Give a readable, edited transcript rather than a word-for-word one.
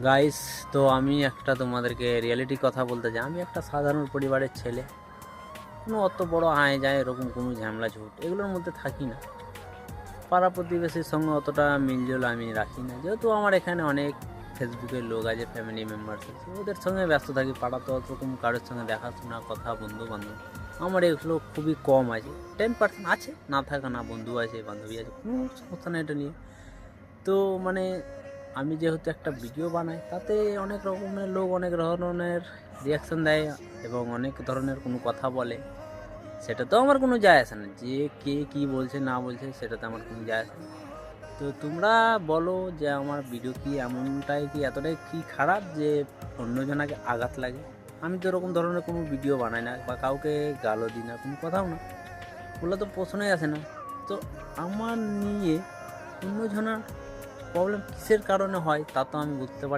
Guys, তো আমি একটা তোমাদেরকে রিয়েলিটি কথা বলতে চাই। আমি একটা সাধারণ পরিবারের ছেলে, কোনো অত বড় আয় যায় এরকম কোনো ঝামেলা ঝুট এগুলোর মধ্যে থাকি না। পাড়া প্রতিবেশীর সঙ্গে অতটা মিলজোল আমি রাখি না, যেহেতু আমার এখানে অনেক ফেসবুকের লোক আছে, ফ্যামিলি মেম্বার্স আছে, ওদের সঙ্গে ব্যস্ত থাকি। পাড়া তো ওরকম কারোর সঙ্গে দেখাশোনা কথা বন্ধু বান্ধব আমার এগুলো খুবই কম আছে। 10% আছে, না থাকা না, বন্ধু আছে বান্ধবী আছে, কোনো সমস্যা নেই এটা নিয়ে। তো মানে আমি যেহেতু একটা ভিডিও বানাই, তাতে অনেক রকমের লোক অনেক ধরনের রিয়াকশান দেয় এবং অনেক ধরনের কোনো কথা বলে। সেটা তো আমার কোনো যায় আসে না, যে কে কী বলছে না বলছে সেটাতে আমার কোনো যায় আসে না। তো তোমরা বলো যে আমার ভিডিও কি এমনটাই কি এতটাই কি খারাপ যে অন্যজনাকে আঘাত লাগে? আমি তো এরকম ধরনের কোনো ভিডিও বানাই না বা কাউকে গালও দিই না, কোনো কথাও না, ওগুলো তো প্রশ্নই আসে না। তো আমার নিয়ে অন্যজনের প্রবলেম কিসের কারণে হয় তা তো আমি বুঝতে পারি।